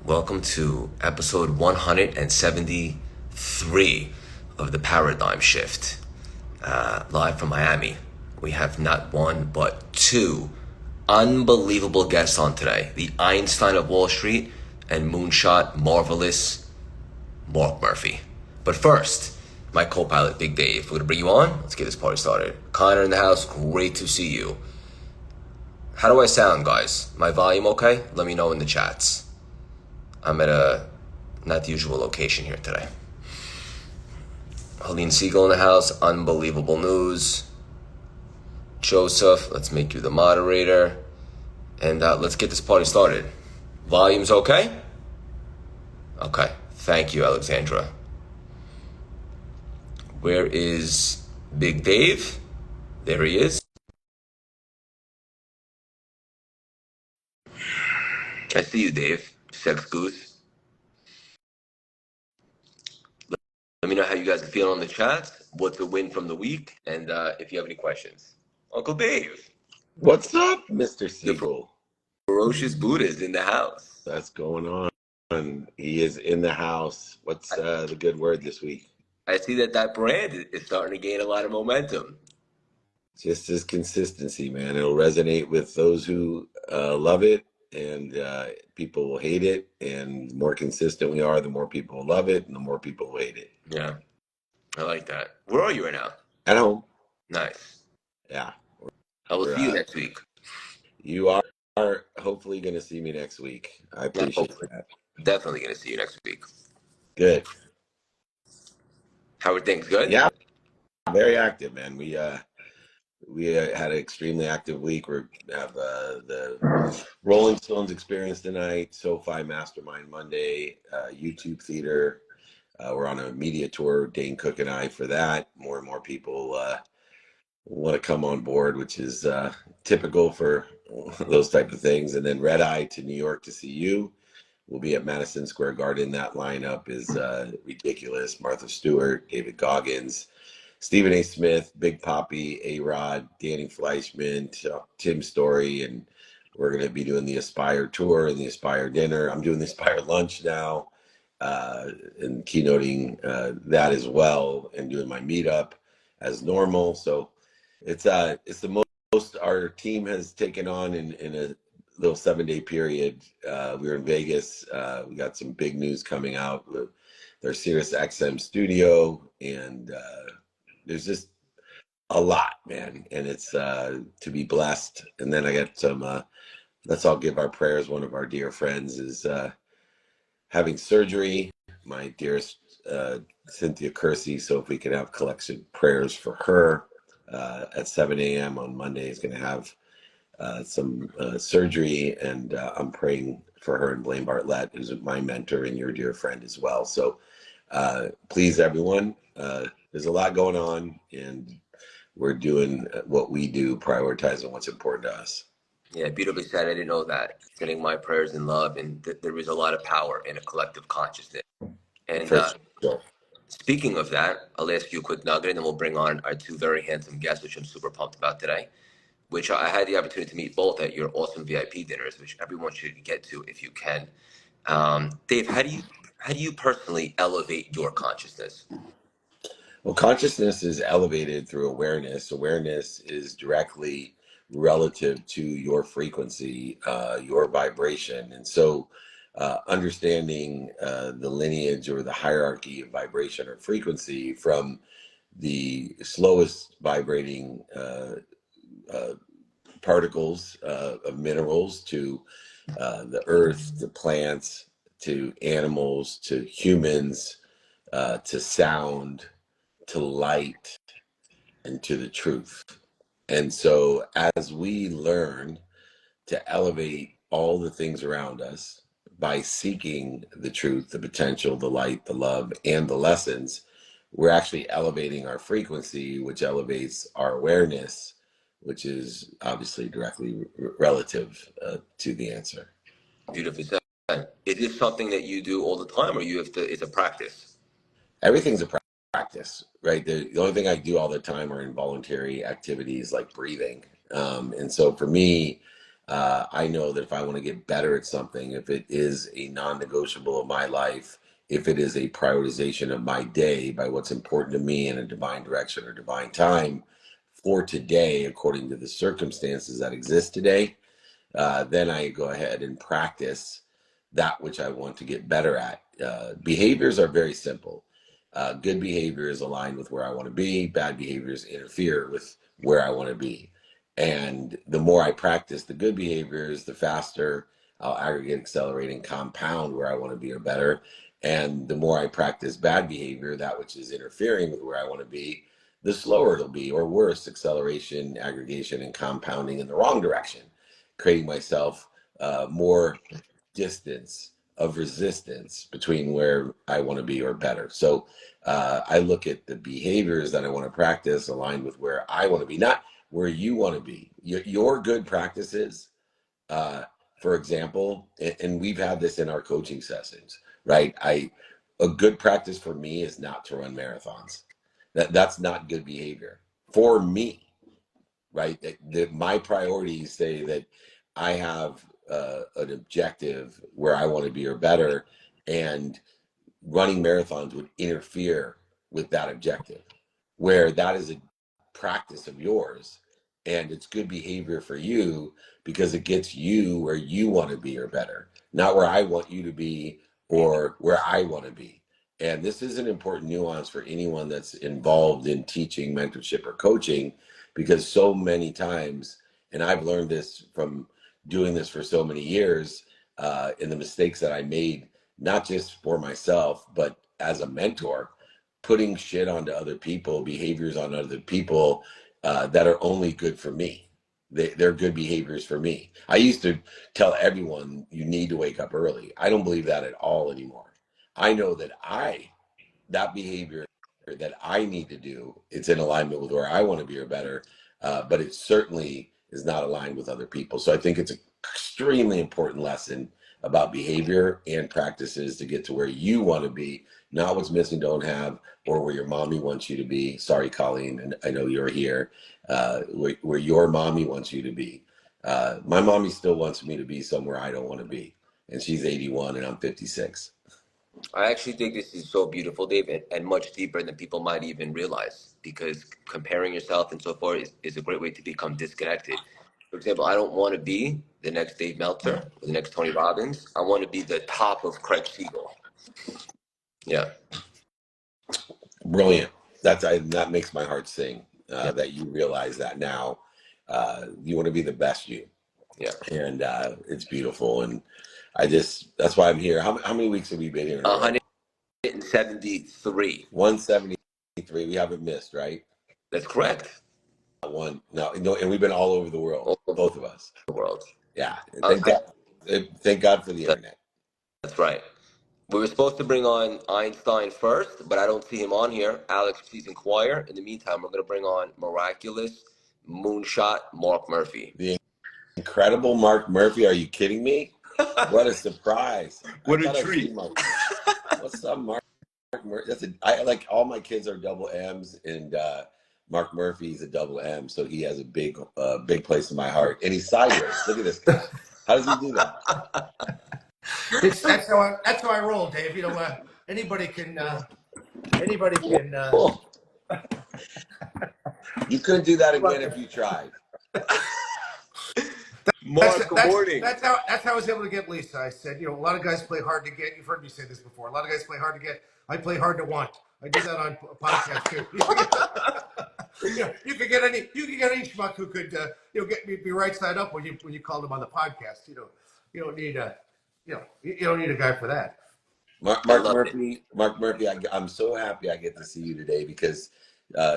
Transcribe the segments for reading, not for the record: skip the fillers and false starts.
Welcome to episode 173 of the Paradigm Shift, live from Miami. We have not one, but two unbelievable guests on today. The Einstein of Wall Street and moonshot marvelous Mark Murphy. But first, my co-pilot, Big Dave. We're going to bring you on. Let's get this party started. Connor in the house, great to see you. How do I sound, guys? My volume okay? Let me know in the chats. I'm at a not the usual location here today. Helene Siegel in the house, unbelievable news. Joseph, let's make you the moderator. And let's get this party started. Volume's okay? Okay, thank you, Alexandra. Where is Big Dave? There he is. I see you, Dave. Sex Goose. Let me know how you guys are feeling on the chat. What's the win from the week? And if you have any questions. Uncle Dave. What's up, Mr. The Siegel? ferocious Buddha is in the house. That's going on. He is in the house. What's the good word this week? I see that brand is starting to gain a lot of momentum. Just as consistency, man. It'll resonate with those who love it, and people will hate it. And the more consistent we are, the more people will love it, and the more people will hate it. Yeah, I like that. Where are you right now? At home. Nice. Yeah. I will see you next week. You are hopefully going to see me next week. I appreciate that. Definitely going to see you next week. Good. How are things? Good? Yeah. Very active, man. We had an extremely active week. We have the Rolling Stones experience tonight, SoFi Mastermind Monday, YouTube Theater. We're on a media tour, Dane Cook and I, for that. More and more people want to come on board, which is typical for those type of things. And then Red Eye to New York to see you. We'll be at Madison Square Garden. That lineup is ridiculous. Martha Stewart, David Goggins, Stephen A. Smith, Big Poppy, A-Rod, Danny Fleischman, Tim Story, and we're going to be doing the Aspire Tour and the Aspire Dinner. I'm doing the Aspire Lunch now and keynoting that as well, and doing my meetup as normal. So it's the most our team has taken on in a little 7-day period. We were in Vegas. We got some big news coming out with their Sirius XM studio, and there's just a lot, man, and it's to be blessed. And then I got some let's all give our prayers. One of our dear friends is having surgery, my dearest Cynthia Kersey. So if we could have collection prayers for her at 7 a.m. on Monday, is going to have some surgery, and I'm praying for her. And Blaine Bartlett, who's my mentor and your dear friend as well. So please, everyone, there's a lot going on, and we're doing what we do, prioritizing what's important to us. Yeah, beautifully said. I didn't know that. Sending my prayers and love, and there is a lot of power in a collective consciousness. And Sure. Speaking of that, I'll ask you a quick nugget, and then we'll bring on our two very handsome guests, which I'm super pumped about today, which I had the opportunity to meet both at your awesome VIP dinners, which everyone should get to if you can. Dave, how do you personally elevate your consciousness? Well, consciousness is elevated through awareness. Awareness is directly relative to your frequency, your vibration. And so understanding the lineage or the hierarchy of vibration or frequency from the slowest vibrating particles of minerals to the earth, to plants, to animals, to humans, to sound, to light, and to the truth. And so as we learn to elevate all the things around us by seeking the truth, the potential, the light, the love, and the lessons, we're actually elevating our frequency, which elevates our awareness, which is obviously directly relative to the answer. Beautifully said. Is this something that you do all the time, or you have to? It's a practice. Everything's a practice, right? The only thing I do all the time are involuntary activities like breathing. And so for me, I know that if I want to get better at something, if it is a non-negotiable of my life, if it is a prioritization of my day by what's important to me in a divine direction or divine time for today, according to the circumstances that exist today, then I go ahead and practice that which I want to get better at. Behaviors are very simple. Good behaviors align with where I want to be. Bad behaviors interfere with where I want to be. And the more I practice the good behaviors, the faster I'll aggregate, accelerate, and compound where I want to be or better. And the more I practice bad behavior, that which is interfering with where I want to be, the slower it'll be, or worse, acceleration, aggregation, and compounding in the wrong direction, creating myself more distance of resistance between where I want to be or better. So I look at the behaviors that I want to practice aligned with where I want to be, not where you want to be. Your good practices, uh, for example, and we've had this in our coaching sessions, right? A good practice for me is not to run marathons. That's not good behavior for me, right? My priorities say that I have an objective where I want to be or better, and running marathons would interfere with that objective, where that is a practice of yours and it's good behavior for you because it gets you where you want to be or better, not where I want you to be or where I want to be. And this is an important nuance for anyone that's involved in teaching, mentorship, or coaching, because so many times, and I've learned this from doing this for so many years, in the mistakes that I made, not just for myself, but as a mentor, putting shit onto other people, behaviors on other people that are only good for me. They're good behaviors for me. I used to tell everyone you need to wake up early. I don't believe that at all anymore. I know that that behavior that I need to do, it's in alignment with where I want to be or better, but it certainly is not aligned with other people. So I think it's an extremely important lesson about behavior and practices to get to where you want to be, not what's missing, don't have, or where your mommy wants you to be. Sorry, Colleen, and I know you're here, where your mommy wants you to be. My mommy still wants me to be somewhere I don't want to be, and she's 81 and I'm 56. I actually think this is so beautiful, David, and much deeper than people might even realize, because comparing yourself and so forth is a great way to become disconnected. For example, I don't want to be the next Dave Meltzer or the next Tony Robbins. I want to be the top of Craig Siegel. Yeah. Brilliant. That makes my heart sing. Yeah. That you realize that now. You want to be the best you, Yeah. and it's beautiful. And that's why I'm here. How many weeks have we been here in a row? 173. 173. We haven't missed, right? That's correct. One. No, no, and we've been all over the world, All over both of us. the world. Yeah. I was Thank God for the internet. That's right. We were supposed to bring on Einstein first, but I don't see him on here. Alex, please inquire. In the meantime, we're going to bring on miraculous moonshot Mark Murphy. The incredible Mark Murphy. Are you kidding me? What a surprise! What I a thought I'd treat. seen Mark. What's up, Mark? I like all my kids are double M's, and Mark Murphy's a double M, so he has a big place in my heart. And he's sideways. Look at this guy. How does he do that? That's how I roll, Dave. You know, anybody can. Cool. You couldn't do that again if you tried. Mark, good morning. That's how I was able to get Lisa. I said, you know, a lot of guys play hard to get. You've heard me say this before. A lot of guys play hard to get. I play hard to want. I do that on a podcast too. You could get any schmuck who could be right side up when you called him on the podcast. You don't need you don't need a guy for that. Mark Murphy, I'm so happy I get to see you today because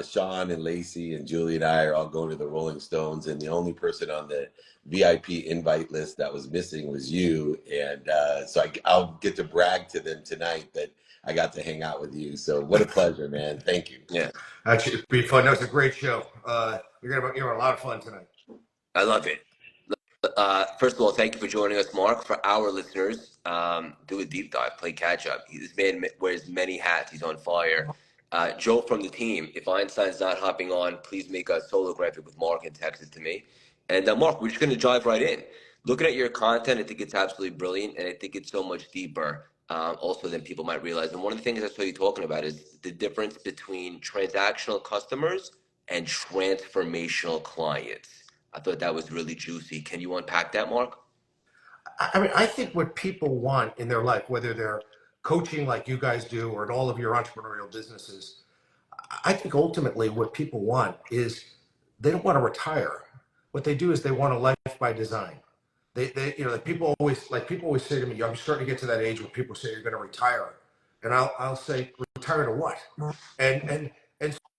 Sean and Lacey and Julie and I are all going to the Rolling Stones, and the only person on the VIP invite list that was missing was you. And so I'll get to brag to them tonight that I got to hang out with you. So what a pleasure, man. Thank you. Yeah. Actually, it'd be fun. That was a great show. You're having a lot of fun tonight. I love it. First of all, thank you for joining us, Mark. For our listeners, do a deep dive, play catch up. This man wears many hats. He's on fire. Joe from the team, if Einstein's not hopping on, please make a solo graphic with Mark and text it to me. And Mark, we're just going to dive right in. Looking at your content, I think it's absolutely brilliant, and I think it's so much deeper also than people might realize. And one of the things I saw you talking about is the difference between transactional customers and transformational clients. I thought that was really juicy. Can you unpack that, Mark? I mean, I think what people want in their life, whether they're coaching like you guys do or in all of your entrepreneurial businesses, I think ultimately what people want is they don't want to retire. What they do is they want a life by design. You know, like people always say to me, I'm starting to get to that age where people say you're going to retire, and I'll say, retire to what? And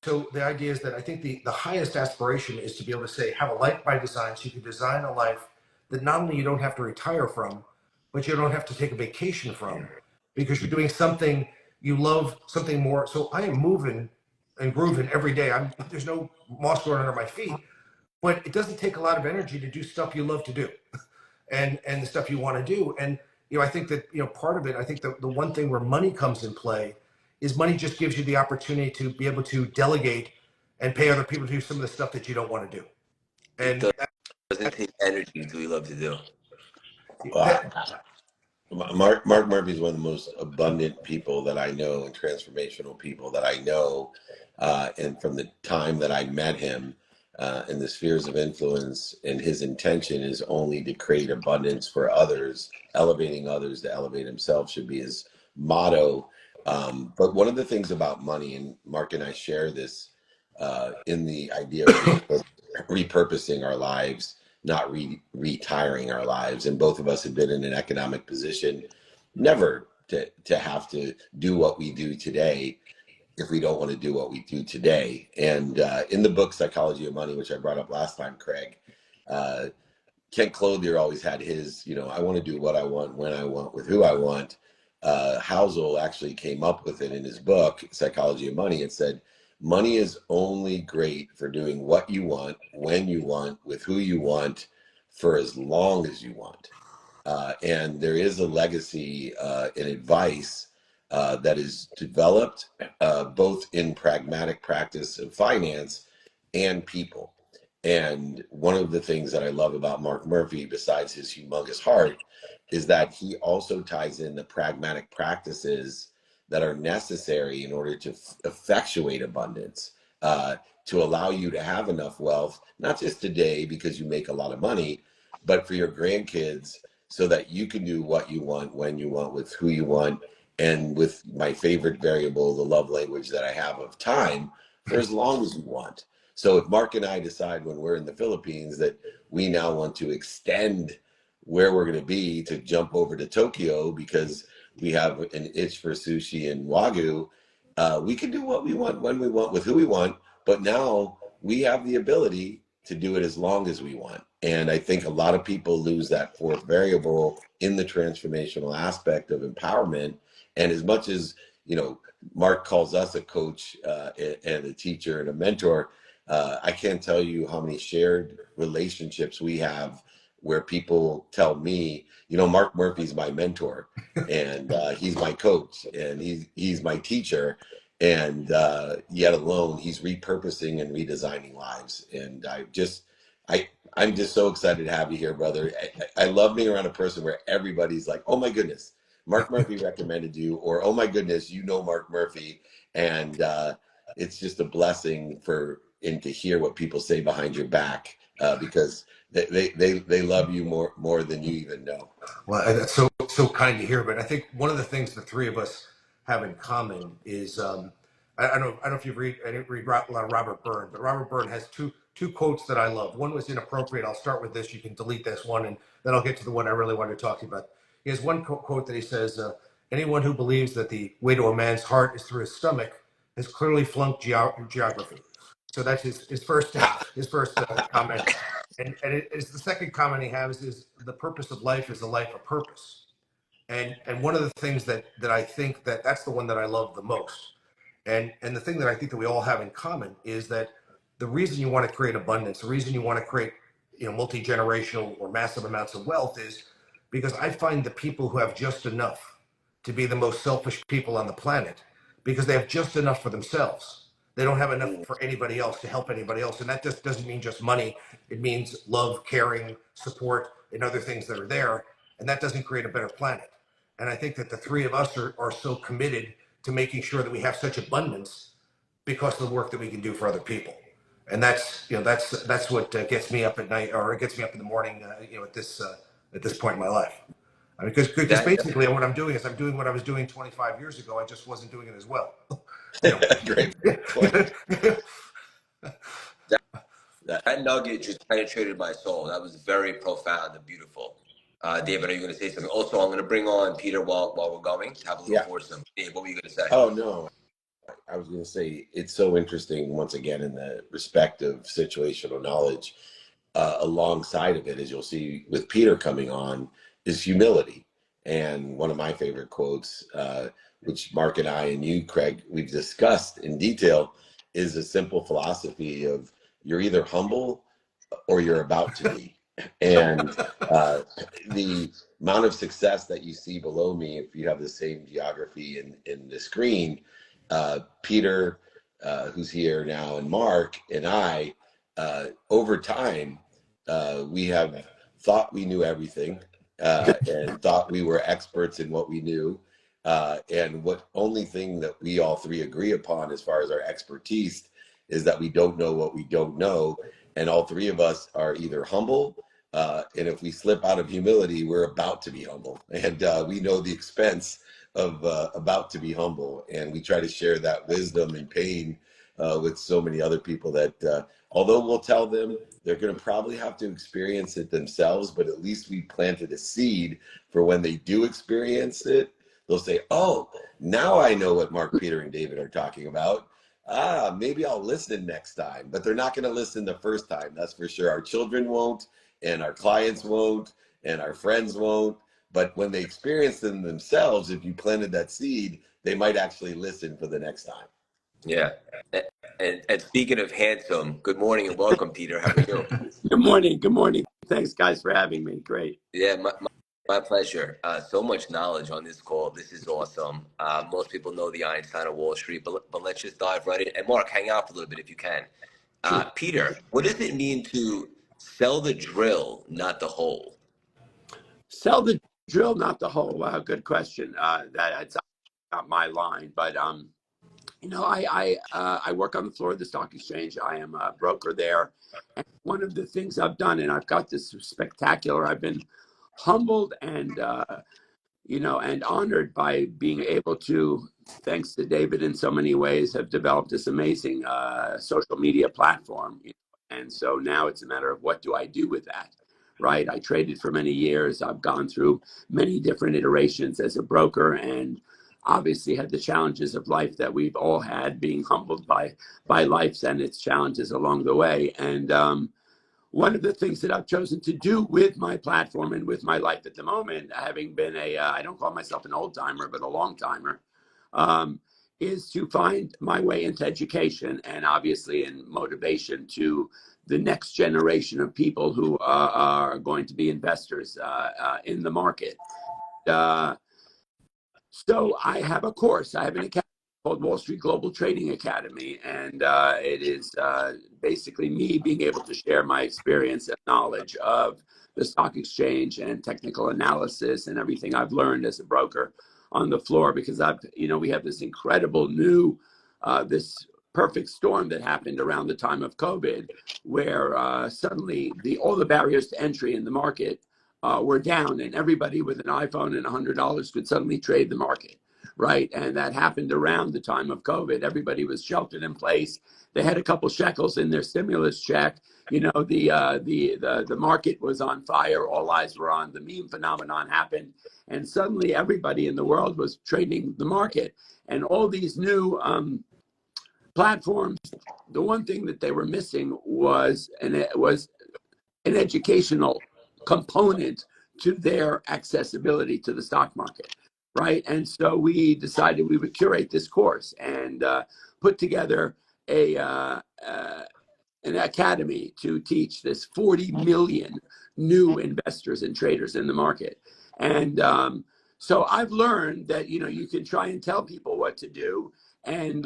so the idea is that I think the highest aspiration is to be able to say, have a life by design, so you can design a life that not only you don't have to retire from, but you don't have to take a vacation from, because you're doing something you love, something more. So I am moving and grooving every day. There's no moss growing under my feet, but it doesn't take a lot of energy to do stuff you love to do, and the stuff you want to do. And you know, I think that, you know, part of it, I think the one thing where money comes in play is money just gives you the opportunity to be able to delegate and pay other people to do some of the stuff that you don't want to do. It And doesn't take energy to we love to do. Wow. that, Mark Murphy is one of the most abundant people that I know, and transformational people that I know. And from the time that I met him in the spheres of influence, and his intention is only to create abundance for others, elevating others to elevate himself should be his motto. But one of the things about money, and Mark and I share this in the idea of repurposing our lives, not retiring our lives. And both of us have been in an economic position never to have to do what we do today if we don't want to do what we do today. And in the book Psychology of Money, which I brought up last time, Craig, Kent Clothier always had his, you know, I want to do what I want, when I want, with who I want. Housel actually came up with it in his book, Psychology of Money. It said, money is only great for doing what you want, when you want, with who you want, for as long as you want. And there is a legacy and advice that is developed both in pragmatic practice of finance and people. And one of the things that I love about Mark Murphy, besides his humongous heart, is that he also ties in the pragmatic practices that are necessary in order to effectuate abundance, to allow you to have enough wealth, not just today because you make a lot of money, but for your grandkids, so that you can do what you want, when you want, with who you want, and with my favorite variable, the love language that I have of time, for as long as you want. So if Mark and I decide when we're in the Philippines that we now want to extend where we're going to be to jump over to Tokyo because we have an itch for sushi and wagyu, we can do what we want, when we want, with who we want. But now we have the ability to do it as long as we want. And I think a lot of people lose that fourth variable in the transformational aspect of empowerment. And as much as, you know, Mark calls us a coach and a teacher and a mentor, I can't tell you how many shared relationships we have where people tell me, you know, Mark Murphy's my mentor, and he's my coach, and he's my teacher, and yet alone he's repurposing and redesigning lives. And I'm just so excited to have you here, brother. I love being around a person where everybody's like, oh my goodness, Mark Murphy recommended you, or oh my goodness, you know Mark Murphy. And it's just a blessing and to hear what people say behind your back, because they love you more than you even know. well, that's so kind to hear. But I think one of the things the three of us have in common is I don't know if I didn't read a lot of Robert Byrne, but Robert Byrne has two quotes that I love. One was inappropriate. I'll start with this. You can delete this one, and then I'll get to the one I really wanted to talk to you about. He has one quote that he says, "Anyone who believes that the way to a man's heart is through his stomach has clearly flunked geography." So that's his first comment. And it's the second comment he has is the purpose of life is a life of purpose. And one of the things that I think that's the one that I love the most. And the thing that I think that we all have in common is that the reason you want to create abundance, the reason you want to create, you know, multi-generational or massive amounts of wealth is because I find the people who have just enough to be the most selfish people on the planet, because they have just enough for themselves. They don't have enough for anybody else to help anybody else. And that just doesn't mean just money. It means love, caring, support, and other things that are there. And that doesn't create a better planet. And I think that the three of us are so committed to making sure that we have such abundance because of the work that we can do for other people. And that's what gets me up at night, or it gets me up in the morning, at this point in my life. I mean, because That basically what I'm doing is I'm doing what I was doing 25 years ago. I just wasn't doing it as well. You know. Great point. that nugget just penetrated my soul. That was very profound and beautiful. David, are you going to say something? Also, I'm going to bring on Peter while we're going to have a little Yeah. foursome. Dave, what were you going to say? Oh, no. I was going to say it's so interesting, once again, in the respect of situational knowledge. Alongside of it, as you'll see with Peter coming on, is humility. And one of my favorite quotes, which Mark and I and you, Craig, we've discussed in detail, is a simple philosophy of you're either humble or you're about to be. And the amount of success that you see below me, if you have the same geography in the screen, Peter, who's here now, and Mark and I, over time, we have thought we knew everything and thought we were experts in what we knew. And what only thing that we all three agree upon as far as our expertise is that we don't know what we don't know. And all three of us are either humble, and if we slip out of humility, we're about to be humble. And we know the expense of about to be humble. And we try to share that wisdom and pain with so many other people that although we'll tell them, they're going to probably have to experience it themselves, but at least we planted a seed for when they do experience it. They'll say, oh, now I know what Mark, Peter, and David are talking about. Maybe I'll listen next time. But they're not going to listen the first time, that's for sure. Our children won't, and our clients won't, and our friends won't. But when they experience them themselves, if you planted that seed, they might actually listen for the next time. Yeah. And speaking of handsome, good morning and welcome, Peter. How are you? Good morning. Good morning. Thanks, guys, for having me. Great. Yeah, my pleasure. So much knowledge on this call. This is awesome. Most people know the Einstein of Wall Street, but let's just dive right in. And Mark, hang out for a little bit if you can. Sure. Peter, what does it mean to sell the drill, not the hole? Sell the drill, not the hole. Wow, good question. That's not my line, but I work on the floor of the stock exchange. I am a broker there, and one of the things I've done, and I've got this spectacular. I've been humbled and and honored by being able to, thanks to David in so many ways, have developed this amazing social media platform. And so now it's a matter of what do I do with that, right? I traded for many years. I've gone through many different iterations as a broker and obviously had the challenges of life that we've all had, being humbled by life and its challenges along the way. And one of the things that I've chosen to do with my platform and with my life at the moment, having been I don't call myself an old timer, but a long timer, is to find my way into education and obviously in motivation to the next generation of people who are going to be investors in the market. So I have a course. I have an academy called Wall Street Global Trading Academy, and it is basically me being able to share my experience and knowledge of the stock exchange and technical analysis and everything I've learned as a broker on the floor, because we have this incredible new, this perfect storm that happened around the time of COVID, where suddenly all the barriers to entry in the market were down, and everybody with an iPhone and $100 could suddenly trade the market. Right. And that happened around the time of COVID. Everybody was sheltered in place. They had a couple shekels in their stimulus check. The market was on fire. All eyes were on. The meme phenomenon happened. And suddenly everybody in the world was trading the market. And all these new platforms, the one thing that they were missing was an educational component to their accessibility to the stock market. Right. And so we decided we would curate this course and put together an academy to teach this 40 million new investors and traders in the market. And so I've learned that, you can try and tell people what to do. And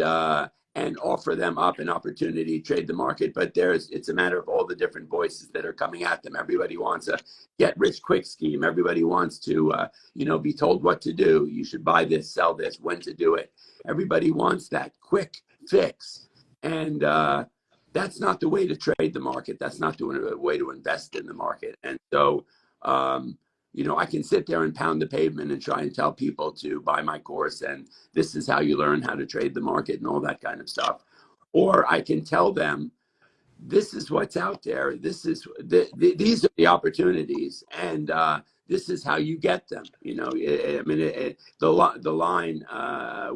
and offer them up an opportunity to trade the market. But it's a matter of all the different voices that are coming at them. Everybody wants a get rich quick scheme. Everybody wants to, be told what to do. You should buy this, sell this, when to do it. Everybody wants that quick fix. And that's not the way to trade the market. That's not the way to invest in the market. And so, I can sit there and pound the pavement and try and tell people to buy my course and this is how you learn how to trade the market and all that kind of stuff. Or I can tell them, this is what's out there. These are the opportunities, and this is how you get them. The line,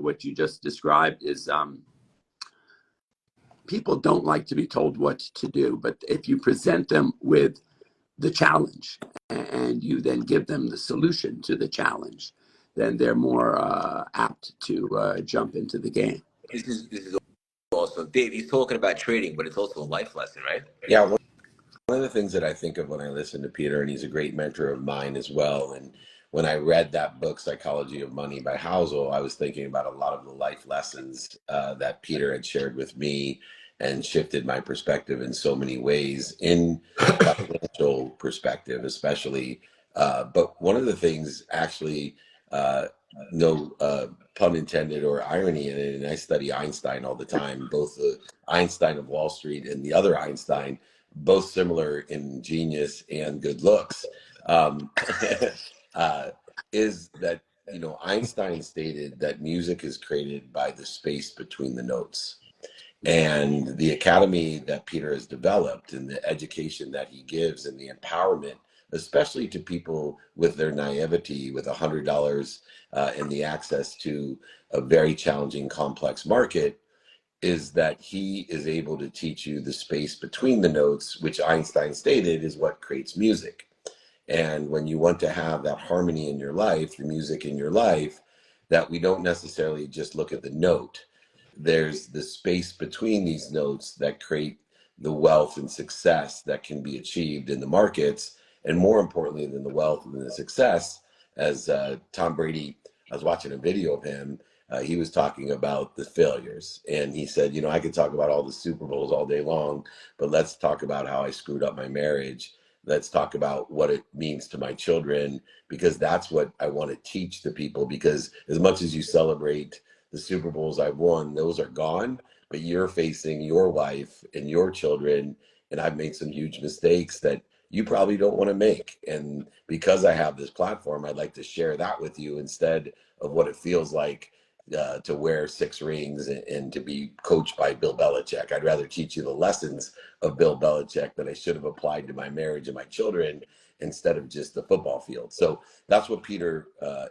what you just described is, people don't like to be told what to do, but if you present them with the challenge and you then give them the solution to the challenge, then they're more apt to jump into the game. This is awesome. Dave, he's talking about trading, but it's also a life lesson, right? Yeah. One of the things that I think of when I listen to Peter, and he's a great mentor of mine as well. And when I read that book, Psychology of Money by Housel, I was thinking about a lot of the life lessons that Peter had shared with me and shifted my perspective in so many ways in financial perspective, especially. But one of the things actually, no pun intended or irony in it, and I study Einstein all the time, both the Einstein of Wall Street and the other Einstein, both similar in genius and good looks, is that, Einstein stated that music is created by the space between the notes. And the academy that Peter has developed and the education that he gives and the empowerment, especially to people with their naivety, with $100 and the access to a very challenging, complex market, is that he is able to teach you the space between the notes, which Einstein stated is what creates music. And when you want to have that harmony in your life, the music in your life, that we don't necessarily just look at the note. There's the space between these notes that create the wealth and success that can be achieved in the markets. And more importantly than the wealth and the success, as Tom Brady, I was watching a video of him, he was talking about the failures. And he said, I could talk about all the Super Bowls all day long, but let's talk about how I screwed up my marriage. Let's talk about what it means to my children, because that's what I want to teach the people. Because as much as you celebrate the Super Bowls I've won, those are gone, but you're facing your wife and your children. And I've made some huge mistakes that you probably don't want to make. And because I have this platform, I'd like to share that with you instead of what it feels like to wear 6 rings and to be coached by Bill Belichick. I'd rather teach you the lessons of Bill Belichick that I should have applied to my marriage and my children instead of just the football field. So that's what Peter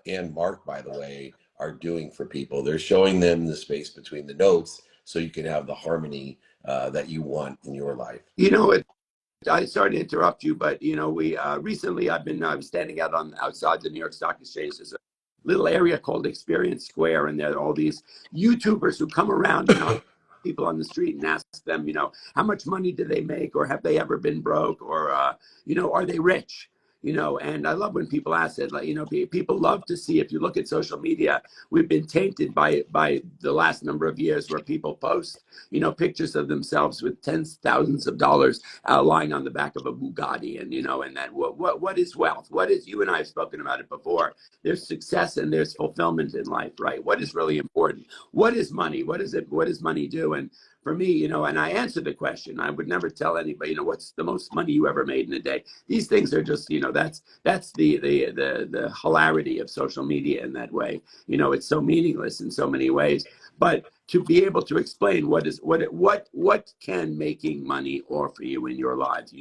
and Mark, by the way, are doing for people. They're showing them the space between the notes so you can have the harmony that you want in your life. I sorry to interrupt you, but we recently I was standing outside the New York Stock Exchange. There's a little area called Experience Square, and there are all these YouTubers who come around and people on the street and ask them, how much money do they make, or have they ever been broke, or are they rich? And I love when people ask it. People love to see. If you look at social media, we've been tainted by the last number of years, where people post, pictures of themselves with tens, thousands of dollars lying on the back of a Bugatti, and that what is wealth? What is, you and I have spoken about it before. There's success and there's fulfillment in life, right? What is really important? What is money? What is it? What does money do? And for me, and I answer the question. I would never tell anybody, what's the most money you ever made in a day. These things are just, that's the hilarity of social media in that way. It's so meaningless in so many ways. But to be able to explain what can making money offer you in your lives.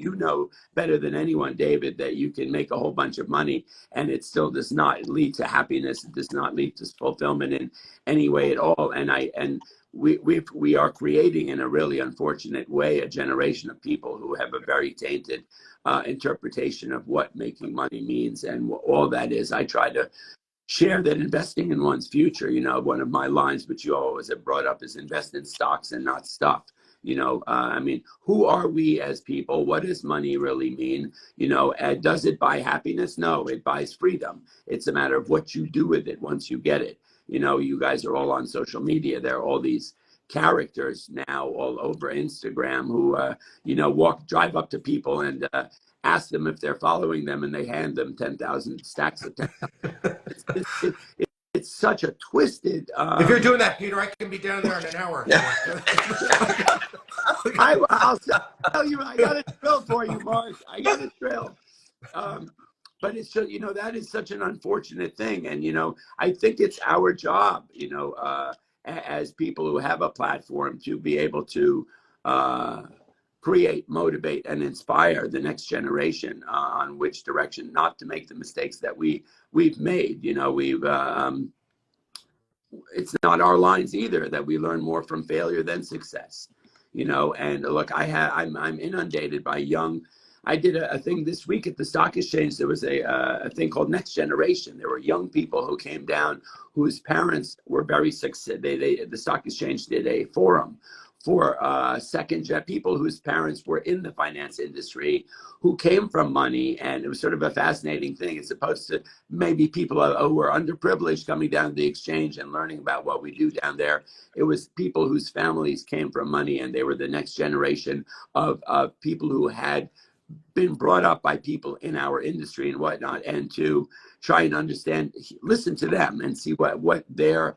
Better than anyone, David, that you can make a whole bunch of money and it still does not lead to happiness. It does not lead to fulfillment in any way at all. And we are creating, in a really unfortunate way, a generation of people who have a very tainted interpretation of what making money means and all that is. I try to share that investing in one's future, one of my lines, which you always have brought up, is invest in stocks and not stuff. Who are we as people? What does money really mean? Does it buy happiness? No, it buys freedom. It's a matter of what you do with it once you get it. You guys are all on social media. There are all these characters now all over Instagram who, drive up to people and ask them if they're following them, and they hand them 10,000 stacks of 10,000. It's such a twisted. If you're doing that, Peter, I can be down there in an hour if you want. I'll tell you, I got a drill for you, Mark. I got a drill. But it's just, that is such an unfortunate thing. And, I think it's our job, as people who have a platform, to be able to create, motivate, and inspire the next generation on which direction not to make the mistakes that we've made. It's not our lines either that we learn more from failure than success. And look, I'm inundated by young. I did a thing this week at the stock exchange. There was a thing called Next Generation. There were young people who came down whose parents were very successful. The stock exchange did a forum for people whose parents were in the finance industry, who came from money, and it was sort of a fascinating thing. As opposed to maybe people who were underprivileged coming down to the exchange and learning about what we do down there. It was people whose families came from money, and they were the next generation of people who had been brought up by people in our industry and whatnot, and to try and understand, listen to them and see what their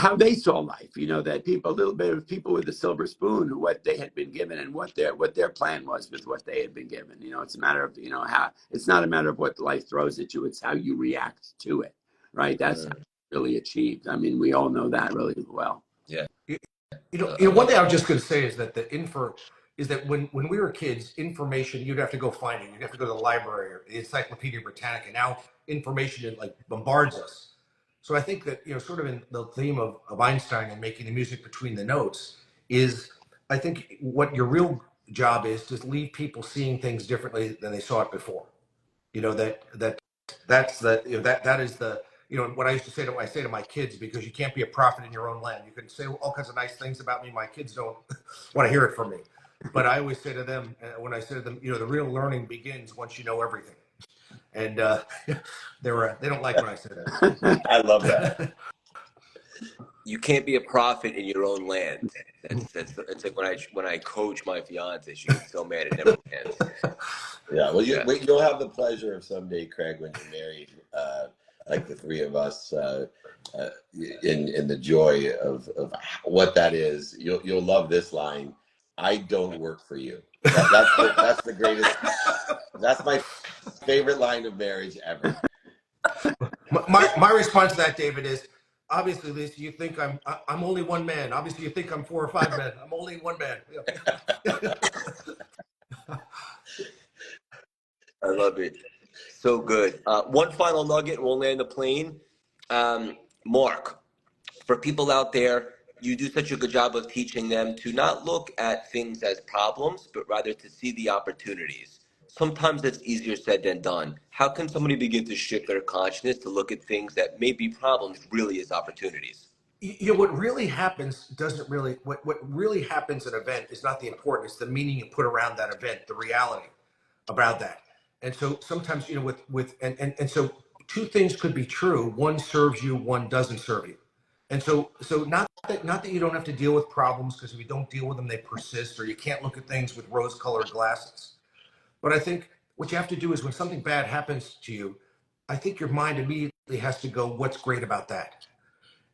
how they saw life. That a little bit of people with a silver spoon, what they had been given and what their plan was with what they had been given. It's a matter of how. It's not a matter of what life throws at you. It's how you react to it, right? That's how it's really achieved. I mean, we all know that really well. Yeah. One thing I was just going to say is that when we were kids, information, you'd have to go find it. You'd have to go to the library or the Encyclopedia Britannica. Now information bombards us. So I think that, sort of in the theme of Einstein and making the music between the notes is, I think what your real job is to leave people seeing things differently than they saw it before. That's that is the, what I used to say I say to my kids, because you can't be a prophet in your own land. You can say all kinds of nice things about me. My kids don't want to hear it from me. But I always say to them, when I say to them, the real learning begins once you know everything. And they don't like when I say that. I love that. You can't be a prophet in your own land. It's like when I coach my fiance, she gets so mad it never ends. Yeah, well, you'll have the pleasure of someday, Craig, when you're married, like the three of us, in the joy of what that is. You'll love this line. I don't work for you. That's the greatest. That's my favorite line of marriage ever. My response to that, David, is obviously, Lisa, you think I'm only one man. Obviously, you think I'm 4 or 5 men. I'm only one man. I love it. So good. One final nugget, and we'll land the plane. Mark, for people out there, you do such a good job of teaching them to not look at things as problems, but rather to see the opportunities. Sometimes that's easier said than done. How can somebody begin to shift their consciousness to look at things that may be problems really as opportunities? What really happens what really happens at an event is not the important, it's the meaning you put around that event, the reality about that. And so sometimes, so two things could be true. One serves you, one doesn't serve you. And so not that you don't have to deal with problems, because if you don't deal with them, they persist, or you can't look at things with rose-colored glasses. But I think what you have to do is, when something bad happens to you, I think your mind immediately has to go, what's great about that?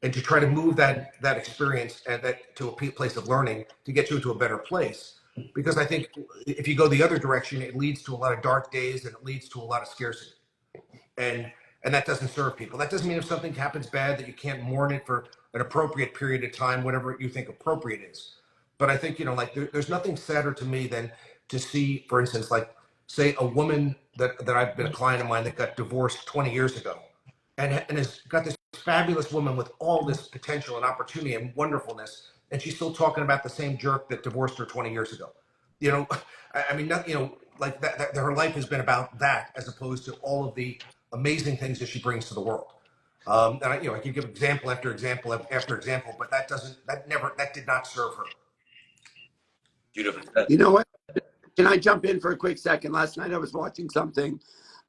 And to try to move that experience and that to a place of learning to get you into a better place. Because I think if you go the other direction, it leads to a lot of dark days, and it leads to a lot of scarcity. And that doesn't serve people. That doesn't mean if something happens bad that you can't mourn it for an appropriate period of time, whatever you think appropriate is. But I think, there's nothing sadder to me than to see, for instance, say a woman that I've been a client of mine that got divorced 20 years ago and has got this fabulous woman with all this potential and opportunity and wonderfulness, and she's still talking about the same jerk that divorced her 20 years ago. I mean, like that her life has been about that, as opposed to all of the amazing things that she brings to the world. And I can give example after example after example, but that did not serve her. Beautiful. You know what? Can I jump in for a quick second? Last night I was watching something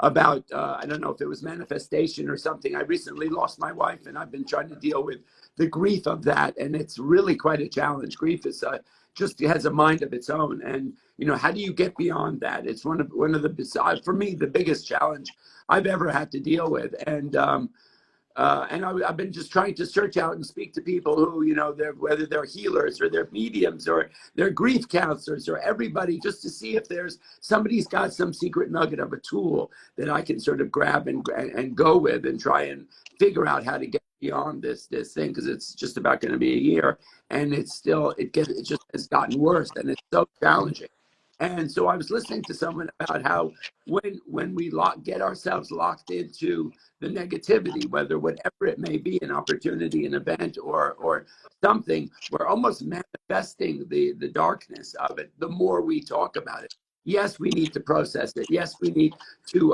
about I don't know if it was manifestation or something. I recently lost my wife, and I've been trying to deal with the grief of that, and it's really quite a challenge. Grief is just has a mind of its own, and how do you get beyond that? It's one of the for me the biggest challenge I've ever had to deal with, and I've been just trying to search out and speak to people who, whether they're healers or they're mediums or they're grief counselors or everybody, just to see if somebody's got some secret nugget of a tool that I can sort of grab and go with and try and figure out how to get beyond this thing, because it's just about going to be a year, and it just has gotten worse, and it's so challenging. And so I was listening to someone about how when we get ourselves locked into the negativity, whatever it may be, an opportunity, an event, or something, we're almost manifesting the darkness of it the more we talk about it. Yes, we need to process it. Yes, we need to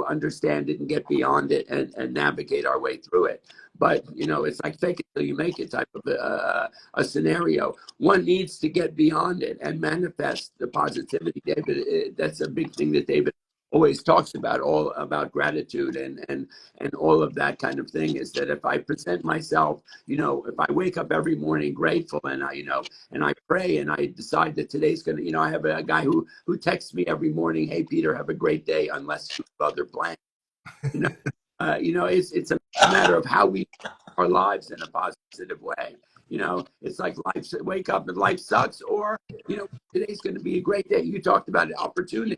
understand it and get beyond it and navigate our way through it. But it's like fake it till you make it type of a scenario. One needs to get beyond it and manifest the positivity. David, that's a big thing that David always talks about, all about gratitude and all of that kind of thing, is that if I present myself, if I wake up every morning grateful and I pray and I decide that today's going to, I have a guy who texts me every morning, "Hey, Peter, have a great day," unless you have other plans. It's a matter of how we live our lives in a positive way. It's like wake up and life sucks, or, today's going to be a great day. You talked about opportunity.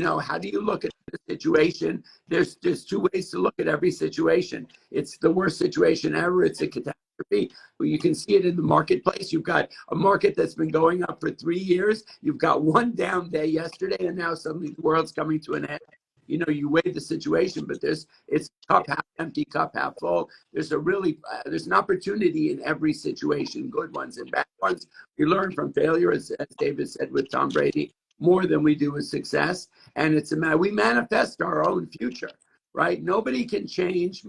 How do you look at the situation? There's two ways to look at every situation. It's the worst situation ever. It's a catastrophe. Well, you can see it in the marketplace. You've got a market that's been going up for 3 years. You've got one down day yesterday, and now suddenly the world's coming to an end. You weigh the situation, but it's cup half empty, cup half full. There's an opportunity in every situation, good ones and bad ones. We learn from failure, as David said with Tom Brady, more than we do with success. And it's a matter, we manifest our own future, right? Nobody can change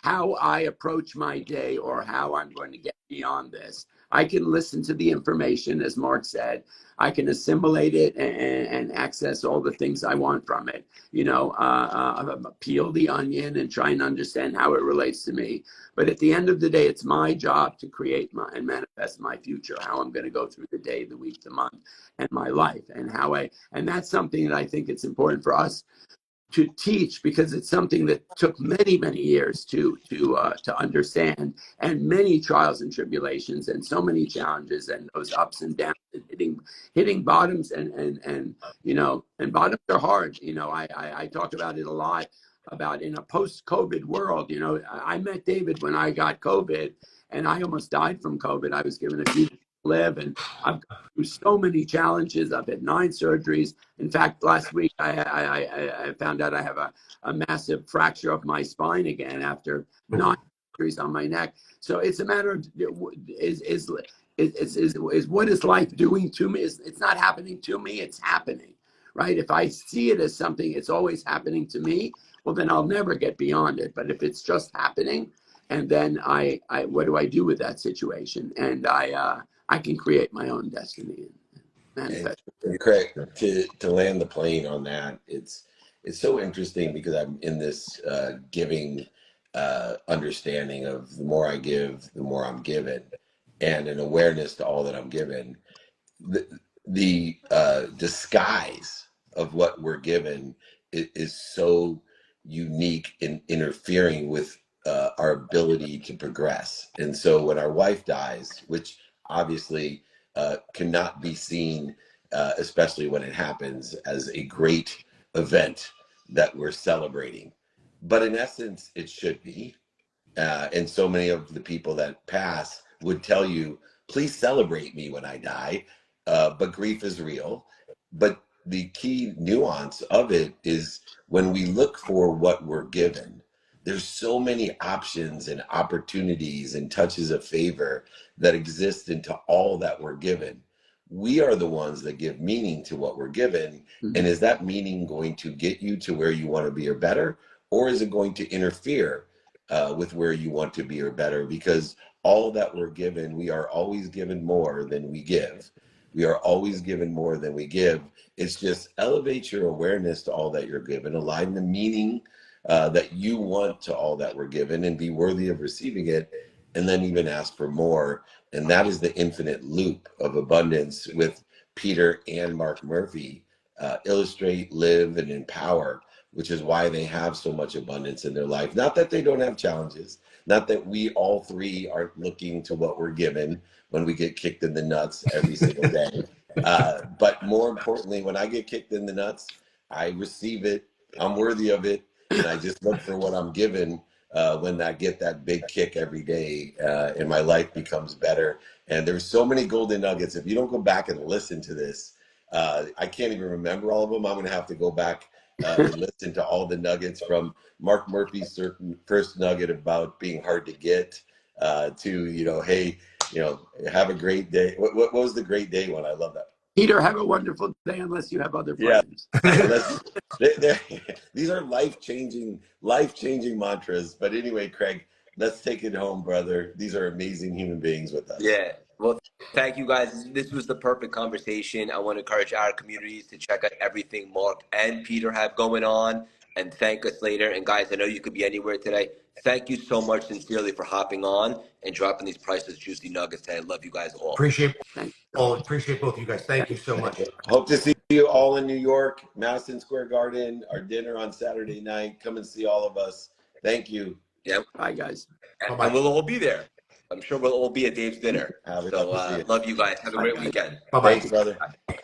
how I approach my day or how I'm going to get beyond this. I can listen to the information, as Mark said. I can assimilate it and access all the things I want from it. Peel the onion and try and understand how it relates to me. But at the end of the day, it's my job to create and manifest my future, how I'm going to go through the day, the week, the month, and my life, and that's something that I think it's important for us to teach, because it's something that took many, many years to understand, and many trials and tribulations, and so many challenges, and those ups and downs, and hitting bottoms, and bottoms are hard. I talk about it a lot, about in a post-COVID world. I met David when I got COVID, and I almost died from COVID. I was given a few days to live, and I've gone through so many challenges. I've had 9 surgeries. In fact, last week I found out I have a massive fracture of my spine again after 9 surgeries on my neck. So it's a matter of is what is life doing to me? It's not happening to me. It's happening, right? If I see it as something, it's always happening to me, well, then I'll never get beyond it. But if it's just happening, and then I what do I do with that situation? And I can create my own destiny and manifest. And Craig, to land the plane on that, it's so interesting, because I'm in this giving understanding of the more I give, the more I'm given, and an awareness to all that I'm given. The disguise of what we're given is so unique in interfering with our ability to progress. And so when our wife dies, which obviously cannot be seen, especially when it happens, as a great event that we're celebrating, but in essence it should be. And so many of the people that pass would tell you, "Please celebrate me when I die," but grief is real. But the key nuance of it is, when we look for what we're given, there's so many options and opportunities and touches of favor that exist into all that we're given. We are the ones that give meaning to what we're given. Mhm. And is that meaning going to get you to where you want to be or better? Or is it going to interfere with where you want to be or better? Because all that we're given, we are always given more than we give. We are always given more than we give. It's just elevate your awareness to all that you're given, align the meaning that you want to all that we're given, and be worthy of receiving it, and then even ask for more. And that is the infinite loop of abundance with Peter and Mark Murphy illustrate, live, and empower, which is why they have so much abundance in their life. Not that they don't have challenges, not that we all three aren't looking to what we're given when we get kicked in the nuts every single day. But more importantly, when I get kicked in the nuts, I receive it, I'm worthy of it, and I just look for what I'm given when I get that big kick every day, and my life becomes better. And there's so many golden nuggets. If you don't go back and listen to this, I can't even remember all of them. I'm going to have to go back and listen to all the nuggets, from Mark Murphy's first nugget about being hard to get to, hey, have a great day. What was the great day one? I love that. Peter, have a wonderful day unless you have other Yeah. plans. These are life-changing mantras. But anyway, Craig, let's take it home, brother. These are amazing human beings with us. Yeah. Well, thank you guys. This was the perfect conversation. I want to encourage our communities to check out everything Mark and Peter have going on and thank us later. And guys, I know you could be anywhere today. Thank you so much sincerely for hopping on and dropping these priceless, juicy nuggets today. I love you guys all. Appreciate Thank you. appreciate both of you guys. Thank you so much. Hope to see you all in New York, Madison Square Garden, our dinner on Saturday night. Come and see all of us. Thank you. Yeah. Bye, guys. And we'll all be there. I'm sure we'll all be at Dave's dinner. Have So love you guys. Have a great weekend. Bye-bye. Thanks, brother. Bye.